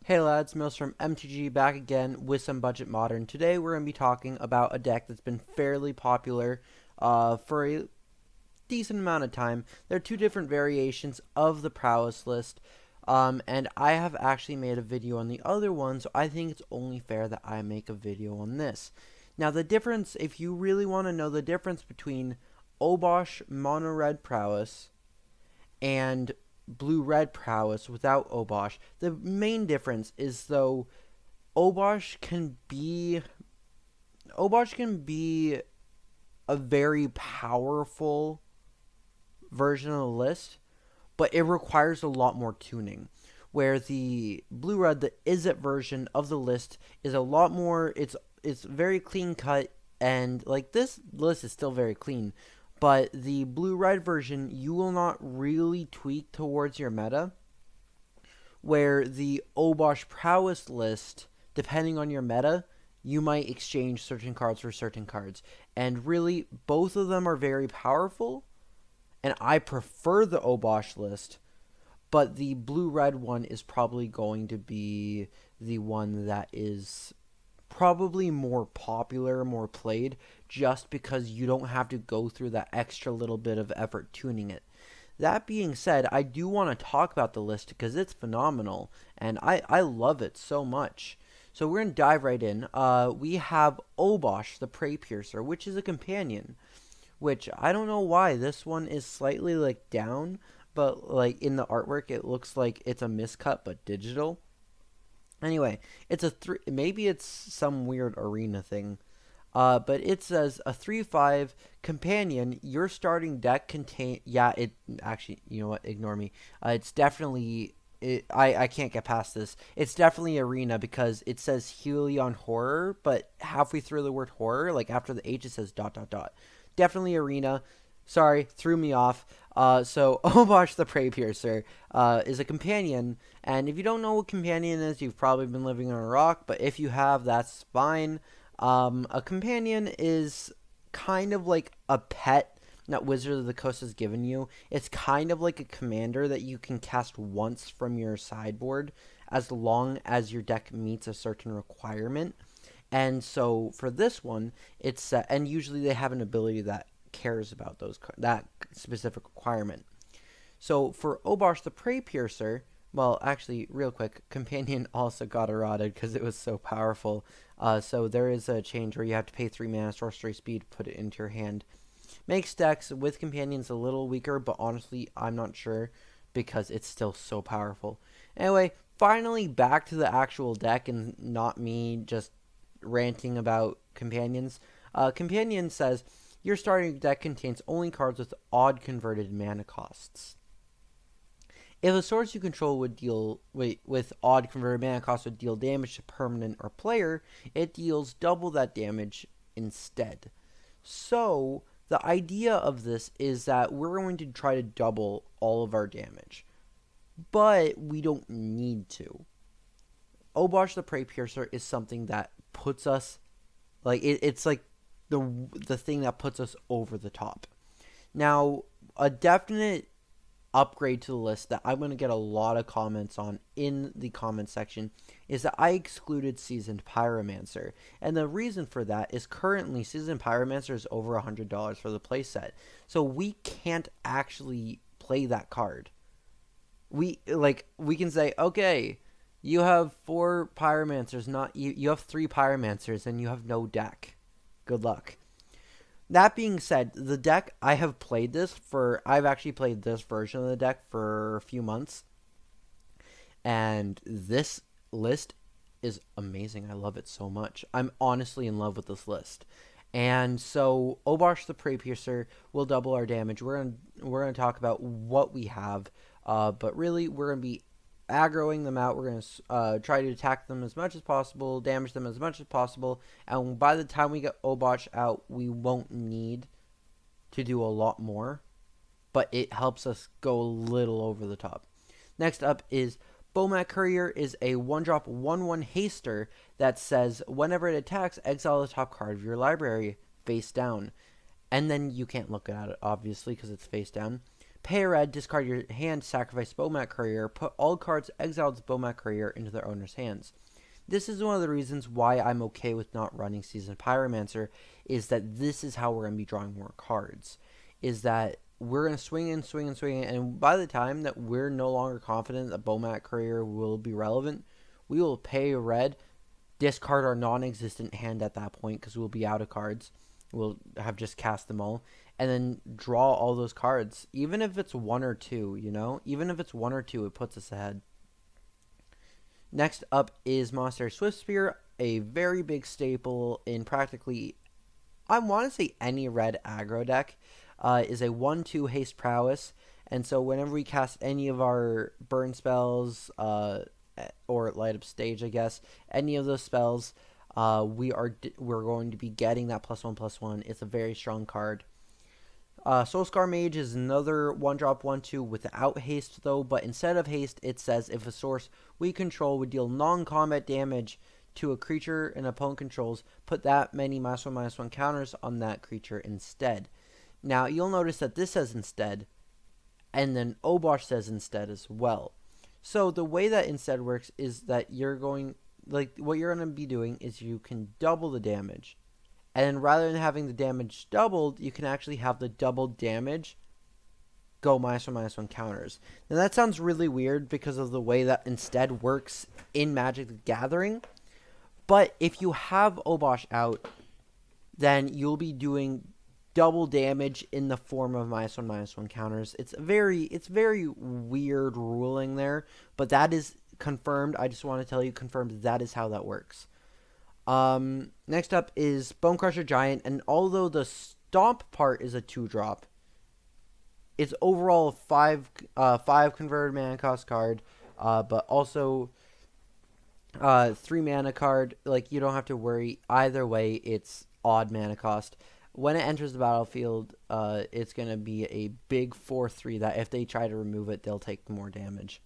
Hey lads, Mills from MTG back again with some Budget Modern. Today we're going to be talking about a deck that's been fairly popular for a decent amount of time. There are two different variations of the Prowess list, and I have actually made a video on the other one, so I think it's only fair that I make a video on this. Now the difference, if you really want to know the difference between Obosh Mono Red Prowess and blue-red prowess without Obosh. The main difference is though Obosh can be a very powerful version of the list, but it requires a lot more tuning. Where the blue-red, the Izzet version of the list is a lot more. It's very clean cut, and like this list is still very clean. But the blue-red version, you will not really tweak towards your meta. Where the Obosh Prowess list, depending on your meta, you might exchange certain cards for certain cards. And really, both of them are very powerful. And I prefer the Obosh list. But the blue-red one is probably going to be the one that is probably more popular, more played, just because you don't have to go through that extra little bit of effort tuning it. That being said, I do want to talk about the list because it's phenomenal, and I love it so much. So we're going to dive right in. We have Obosh, the Prey Piercer, which is a companion, which I don't know why this one is slightly like down, but like in the artwork it looks like it's a miscut but digital. Anyway, it's a maybe it's some weird arena thing. But it says a 3/5 companion. Your starting deck contain. Yeah, it actually. You know what? Ignore me. It's definitely. I can't get past this. It's definitely arena because it says Helion Horror, but halfway through the word horror, like after the H, it says dot dot dot. Definitely arena. Sorry, threw me off. So Obosh the Prey Piercer is a companion, and if you don't know what companion is, you've probably been living on a rock. But if you have, that's fine. A companion is kind of like a pet that Wizard of the Coast has given you. It's kind of like a commander that you can cast once from your sideboard as long as your deck meets a certain requirement. And so for this one, it's and usually they have an ability that cares about that specific requirement. So for Obosh the Prey Piercer, well, actually, real quick, Companion also got eroded because it was so powerful. So there is a change where you have to pay 3 mana, sorcery speed, put it into your hand. Makes decks with Companions a little weaker, but honestly, I'm not sure because it's still so powerful. Anyway, finally back to the actual deck and not me just ranting about Companions. Companion says, your starting deck contains only cards with odd converted mana costs. If a source you control with odd converted mana cost would deal damage to permanent or player, it deals double that damage instead. So the idea of this is that we're going to try to double all of our damage, but we don't need to. Obosh the Prey Piercer is something that puts us it's like the thing that puts us over the top. Now, a definite upgrade to the list that I'm going to get a lot of comments on in the comment section is that I excluded Seasoned Pyromancer. And the reason for that is currently Seasoned Pyromancer is over $100 for the playset. So we can't actually play that card. We can say, okay, you have 4 Pyromancers, you have 3 Pyromancers and you have no deck. Good luck. That being said, the deck, I've actually played this version of the deck for a few months. And this list is amazing. I love it so much. I'm honestly in love with this list. And so Obosh the Prey Piercer will double our damage. We're gonna talk about what we have. But really, we're going to be aggroing them out. We're going to try to attack them as much as possible, damage them as much as possible, and by the time we get Obosh out, we won't need to do a lot more, but it helps us go a little over the top. Next up is Bomac Courier is a 1-drop 1/1 haster that says whenever it attacks, exile the top card of your library face down. And then you can't look at it, obviously, because it's face down. Pay a red, discard your hand, sacrifice Bomac Courier, put all cards exiled to Bomac Courier into their owner's hands. This is one of the reasons why I'm okay with not running Seasoned Pyromancer, is that this is how we're going to be drawing more cards. Is that we're going to swing and swing and swing, and by the time that we're no longer confident that Bomac Courier will be relevant, we will pay a red, discard our non-existent hand at that point because we'll be out of cards. We'll have just cast them all, and then draw all those cards. Even if it's 1 or 2, you know? Even if it's 1 or 2, it puts us ahead. Next up is Monastery Swiftspear, a very big staple in practically, I want to say any red aggro deck, is a 1/2 haste prowess, and so whenever we cast any of our burn spells, or light up stage, I guess, any of those spells, we're going to be getting that +1/+1. It's a very strong card. Soulscar Mage is another 1-drop 1/2 without haste though, but instead of haste, it says if a source we control would deal non-combat damage to a creature an opponent controls, put that many -1/-1 counters on that creature instead. Now, you'll notice that this says instead, and then Obosh says instead as well. So the way that instead works is that you're going, like, what you're going to be doing is you can double the damage. And then rather than having the damage doubled, you can actually have the doubled damage go -1/-1 counters. Now that sounds really weird because of the way that instead works in Magic the Gathering. But if you have Obosh out, then you'll be doing double damage in the form of -1/-1 counters. It's very weird ruling there, but that is confirmed. I just want to tell you, confirmed, that is how that works. Next up is Bonecrusher Giant, and although the stomp part is a 2-drop, it's overall a 5 converted mana cost card, but also 3 mana card. Like, you don't have to worry either way. It's odd mana cost. When it enters the battlefield, it's going to be a big 4/3 that if they try to remove it, they'll take more damage.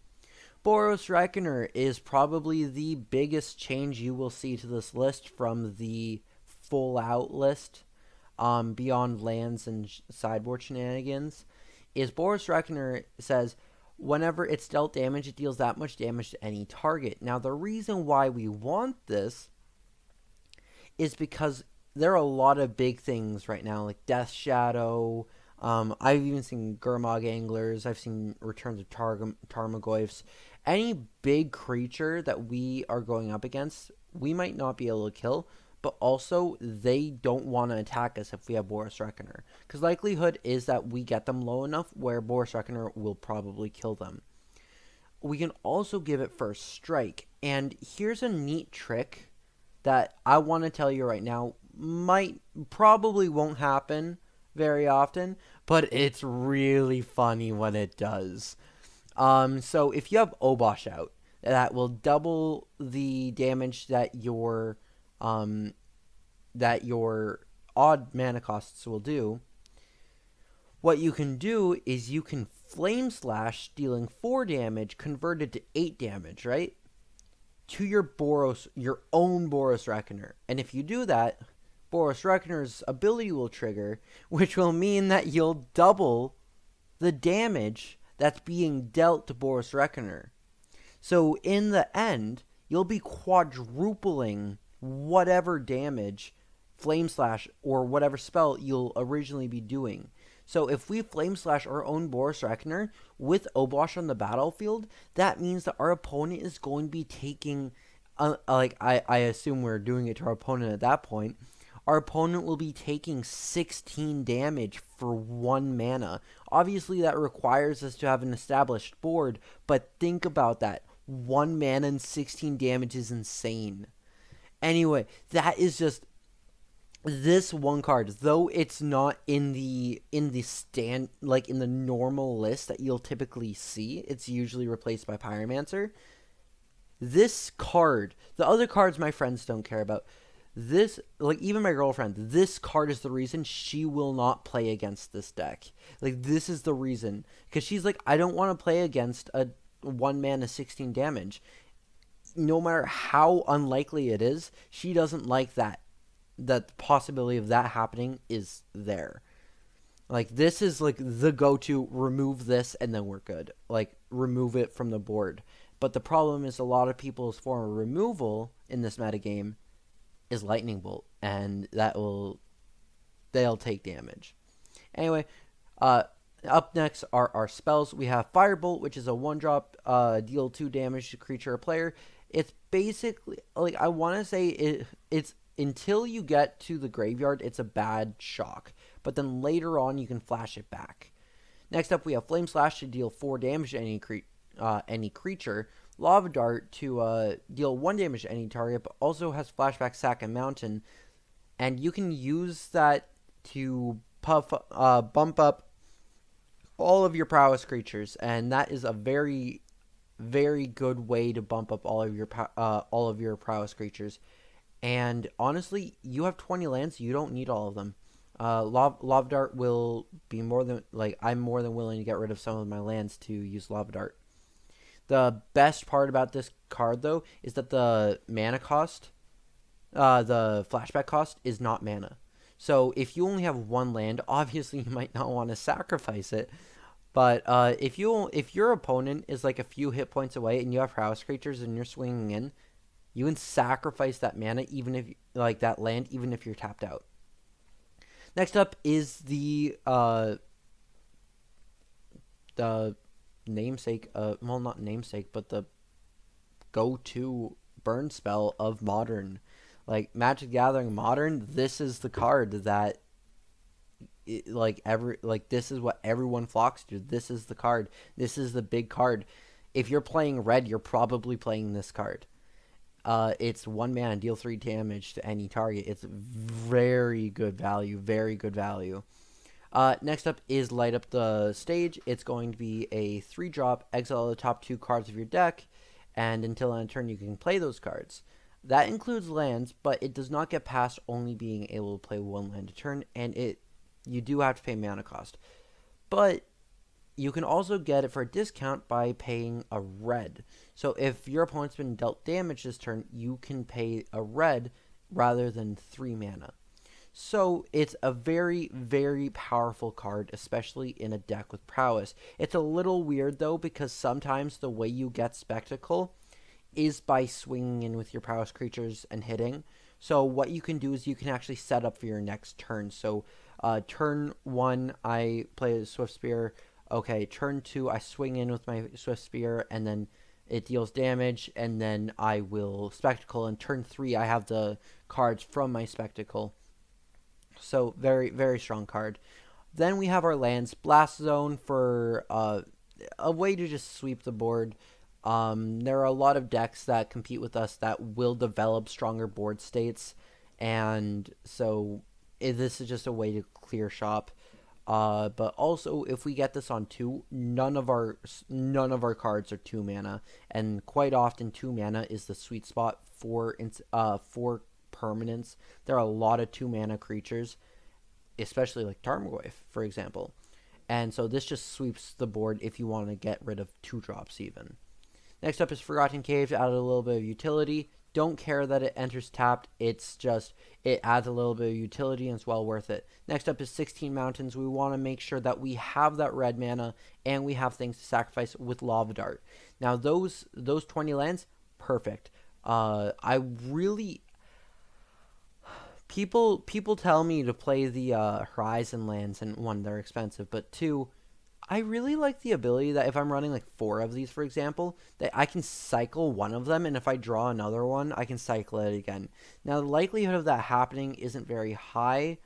Boros Reckoner is probably the biggest change you will see to this list from the full-out list, beyond lands and sideboard shenanigans. Is Boros Reckoner says, whenever it's dealt damage, it deals that much damage to any target. Now, the reason why we want this is because there are a lot of big things right now, like Death Shadow. I've even seen Gurmag Anglers. I've seen Returns of Tarmogoyfs. Any big creature that we are going up against, we might not be able to kill, but also they don't want to attack us if we have Boros Reckoner. Because likelihood is that we get them low enough where Boros Reckoner will probably kill them. We can also give it first strike. And here's a neat trick that I want to tell you right now. Probably won't happen very often, but it's really funny when it does. So if you have Obosh out, that will double the damage that your odd mana costs will do. What you can do is you can Flame Slash, dealing 4 damage, converted to 8 damage, right? To your own Boros Reckoner. And if you do that, Boros Reckoner's ability will trigger, which will mean that you'll double the damage that's being dealt to Boros Reckoner. So in the end, you'll be quadrupling whatever damage, Flame Slash, or whatever spell you'll originally be doing. So if we Flame Slash our own Boros Reckoner with Obosh on the battlefield, that means that our opponent is going to be taking, I assume we're doing it to our opponent at that point, our opponent will be taking 16 damage for 1 mana. Obviously, that requires us to have an established board, but think about that. 1 mana and 16 damage is insane. Anyway, that is just this one card. Though it's not in the normal list that you'll typically see, it's usually replaced by Pyromancer. This card, the other cards my friends don't care about. This, like, even my girlfriend, this card is the reason she will not play against this deck. Like, this is the reason. Because she's like, I don't want to play against a 1 mana 16 damage. No matter how unlikely it is, she doesn't like that. That the possibility of that happening is there. Like, this is like the go-to. Remove this and then we're good. Like, remove it from the board. But the problem is a lot of people's form of removal in this metagame is Lightning Bolt, and they'll take damage. Anyway, up next are our spells. We have Firebolt, which is a 1-drop, deal 2 damage to creature or player. It's basically, like, I want to say it's until you get to the graveyard, it's a bad shock. But then later on, you can flash it back. Next up, we have Flame Slash to deal 4 damage to any creature. Lava Dart to deal 1 damage to any target, but also has Flashback, Sack, and Mountain. And you can use that to bump up all of your prowess creatures, and that is a very, very good way to bump up all of your prowess creatures. And honestly, you have 20 lands, you don't need all of them. Lava Dart will be more than, like, I'm more than willing to get rid of some of my lands to use Lava Dart. The best part about this card, though, is that the mana cost, the flashback cost, is not mana. So if you only have 1 land, obviously you might not want to sacrifice it. But if your opponent is like a few hit points away and you have prowess creatures and you're swinging in, you can sacrifice that mana, even if that land, even if you're tapped out. Next up is the namesake, well, not namesake, but the go-to burn spell of Modern. Like, Magic the Gathering Modern, this is the card that this is what everyone flocks to. This is the card. This is the big card. If you're playing red, you're probably playing this card. It's 1 mana, deal 3 damage to any target. It's very good value. Very good value. Next up is Light Up the Stage. It's going to be a 3-drop, exile the top 2 cards of your deck, and until end of turn you can play those cards. That includes lands, but it does not get past only being able to play 1 land a turn, and you do have to pay mana cost. But you can also get it for a discount by paying a red. So if your opponent's been dealt damage this turn, you can pay a red rather than 3 mana. So it's a very, very powerful card, especially in a deck with prowess. It's a little weird, though, because sometimes the way you get Spectacle is by swinging in with your prowess creatures and hitting. So what you can do is you can actually set up for your next turn. So turn 1, I play a Swift Spear. Okay, turn 2, I swing in with my Swift Spear, and then it deals damage, and then I will Spectacle. And turn 3, I have the cards from my Spectacle. So very, very strong card. Then we have our lands. Blast Zone for a way to just sweep the board. There are a lot of decks that compete with us that will develop stronger board states, and so this is just a way to clear shop. But also, if we get this on 2, none of our cards are 2 mana, and quite often 2 mana is the sweet spot for permanents. There are a lot of 2 mana creatures, especially like Tarmogoyf, for example, and so this just sweeps the board if you want to get rid of 2 drops even. Next up is Forgotten Cave, added a little bit of utility. Don't care that it enters tapped. It's just, it adds a little bit of utility and it's well worth it. Next up is 16 Mountains. We want to make sure that we have that red mana and we have things to sacrifice with Lava Dart. Now those 20 lands, perfect. I really... People tell me to play the Horizon lands, and 1, they're expensive, but 2, I really like the ability that if I'm running like 4 of these, for example, that I can cycle 1 of them, and if I draw another one, I can cycle it again. Now, the likelihood of that happening isn't very high,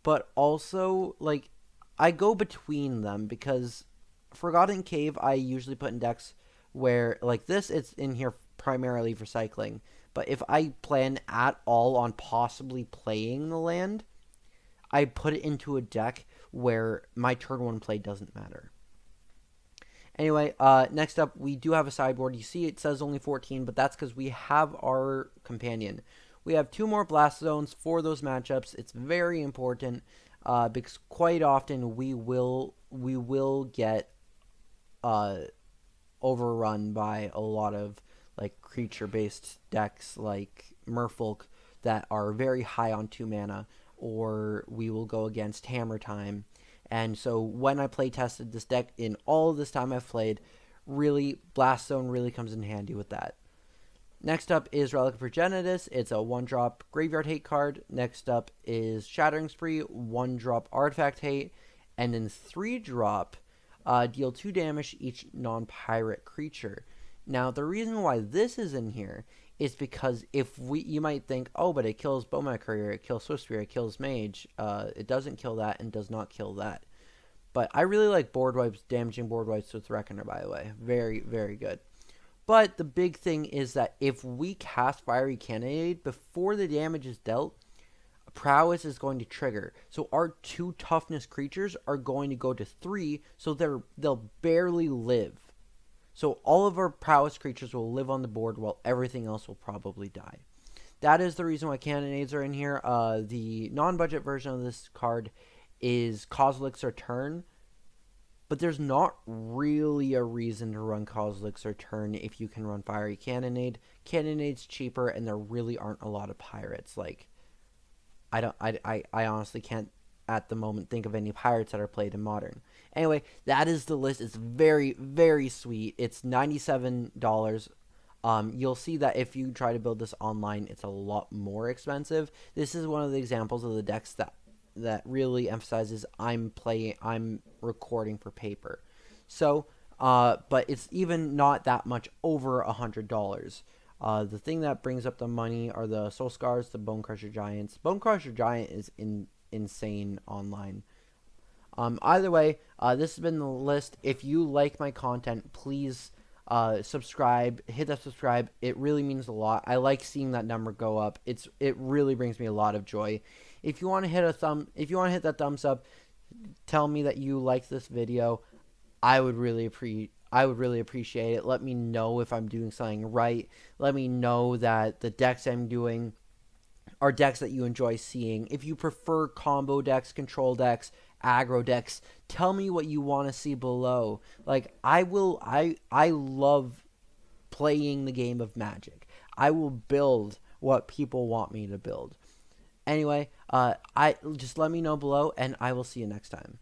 but also, like, I go between them because Forgotten Cave I usually put in decks where, like this, it's in here primarily for cycling. But if I plan at all on possibly playing the land, I put it into a deck where my turn 1 play doesn't matter. Anyway, next up, we do have a sideboard. You see it says only 14, but that's because we have our companion. We have 2 more Blast Zones for those matchups. It's very important because quite often we will get overrun by a lot of like creature-based decks like Merfolk that are very high on 2 mana, or we will go against Hammer Time. And so when I play tested this deck in all of this time I've played, really Blaststone really comes in handy with that. Next up is Relic of Progenitus. It's a 1-drop Graveyard Hate card. Next up is Shattering Spree, 1-drop Artifact Hate. And then 3-drop, deal 2 damage to each non-pirate creature. Now, the reason why this is in here is because you might think, oh, but it kills Bomac Courier, it kills Swiftspear, it kills Mage. It doesn't kill that and does not kill that. But I really like board wipes, damaging board wipes with Reckoner, by the way. Very, very good. But the big thing is that if we cast Fiery Cannonade before the damage is dealt, Prowess is going to trigger. So our 2 toughness creatures are going to go to 3, so they'll barely live. So all of our Prowess creatures will live on the board while everything else will probably die. That is the reason why Cannonades are in here. The non-budget version of this card is Kozilek's Return. But there's not really a reason to run Kozilek's Return if you can run Fiery Cannonade. Cannonade's cheaper, and there really aren't a lot of pirates. Like, I honestly can't at the moment think of any pirates that are played in Modern. Anyway, that is the list. It's very, very sweet. It's $97. You'll see that if you try to build this online, it's a lot more expensive. This is one of the examples of the decks that really emphasizes I'm recording for paper. So, but it's even not that much over $100. The thing that brings up the money are the Soul Scars, the Bonecrusher Giants. Bonecrusher Giant is insane online. Either way, this has been the list. If you like my content, please subscribe, hit that subscribe. It really means a lot. I like seeing that number go up. It really brings me a lot of joy. If you want to hit that thumbs up, tell me that you like this video. I would really appreciate it. Let me know if I'm doing something right. Let me know that the decks I'm doing are decks that you enjoy seeing. If you prefer combo decks, control decks, aggro decks, tell me what you want to see below. Like, I love playing the game of Magic. I will build what people want me to build. Anyway, just let me know below, and I will see you next time.